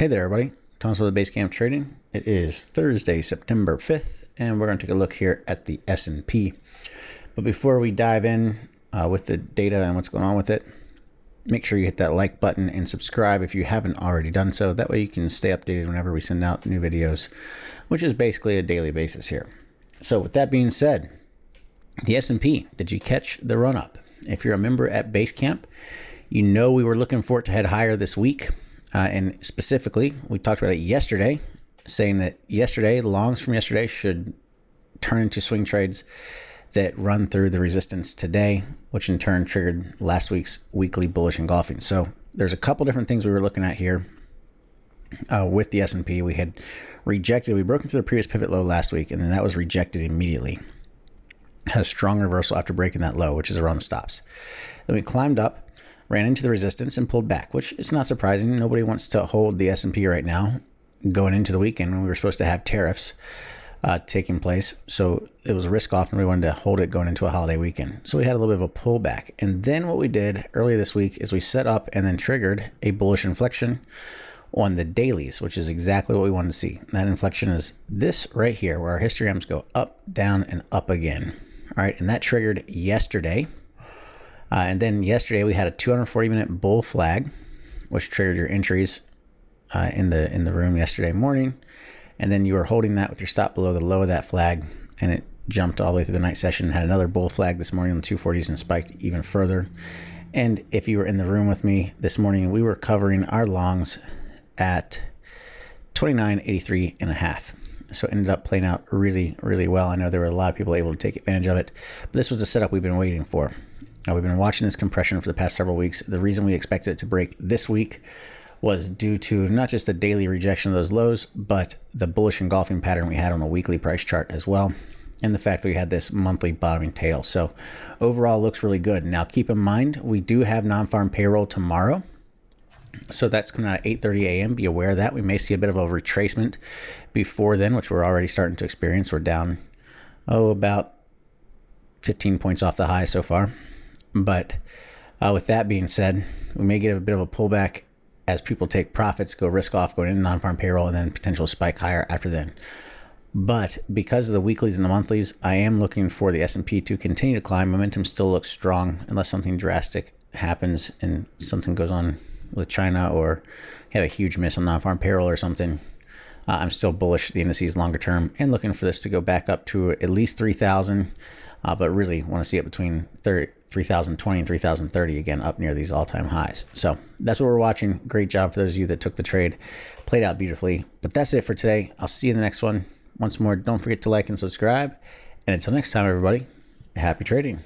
Hey there, everybody. Thomas with the Basecamp Trading. It is Thursday, September 5th, and we're going to take a look here at the S&P. But before we dive in with the data and what's going on with it, make sure you hit that like button and subscribe if you haven't already done so. That way you can stay updated whenever we send out new videos, which is basically a daily basis here. So with that being said, the S&P, did you catch the run up? If you're a member at Basecamp, you know we were looking for it to head higher this week. And specifically, we talked about it yesterday, saying that yesterday, the longs from yesterday should turn into swing trades that run through the resistance today, which in turn triggered last week's weekly bullish engulfing. So there's a couple different things we were looking at here with the S&P. We had rejected, we broke into the previous pivot low last week, and then that was rejected immediately. Had a strong reversal after breaking that low, which is around the stops. Then we climbed up, ran into the resistance and pulled back, which is not surprising. Nobody wants to hold the S&P right now going into the weekend when we were supposed to have tariffs taking place. So it was risk off and we wanted to hold it going into a holiday weekend. So we had a little bit of a pullback. And then what we did earlier this week is we set up and then triggered a bullish inflection on the dailies, which is exactly what we wanted to see. That inflection is this right here, where our histograms go up, down, and up again. All right, and that triggered yesterday. And then yesterday we had a 240-minute bull flag, which triggered your entries in the room yesterday morning. And then you were holding that with your stop below the low of that flag, and it jumped all the way through the night session. Had another bull flag this morning on the 240s and spiked even further. And if you were in the room with me this morning, we were covering our longs at 29.83 and a half. So it ended up playing out really, really well. I know there were a lot of people able to take advantage of it, but this was the setup we've been waiting for. We've been watching this compression for the past several weeks. The reason we expected it to break this week was due to not just the daily rejection of those lows, but the bullish engulfing pattern we had on a weekly price chart as well, and the fact that we had this monthly bottoming tail. So overall looks really good. Now keep in mind, we do have non-farm payroll tomorrow. So that's coming out at 8:30 a.m. Be aware of that. We may see a bit of a retracement before then, which we're already starting to experience. We're down, about 15 points off the high so far. But with that being said, we may get a bit of a pullback as people take profits, go risk off, going into non-farm payroll, and then potential spike higher after then. But because of the weeklies and the monthlies, I am looking for the S&P to continue to climb. Momentum still looks strong unless something drastic happens and something goes on with China or have a huge miss on non-farm payroll or something. I'm still bullish the indices longer term and looking for this to go back up to at least 3,000. But really want to see it between 3,020 and 3,030 again, up near these all-time highs. So that's what we're watching. Great job for those of you that took the trade. Played out beautifully. But that's it for today. I'll see you in the next one. Once more, don't forget to like and subscribe. And until next time, everybody, happy trading.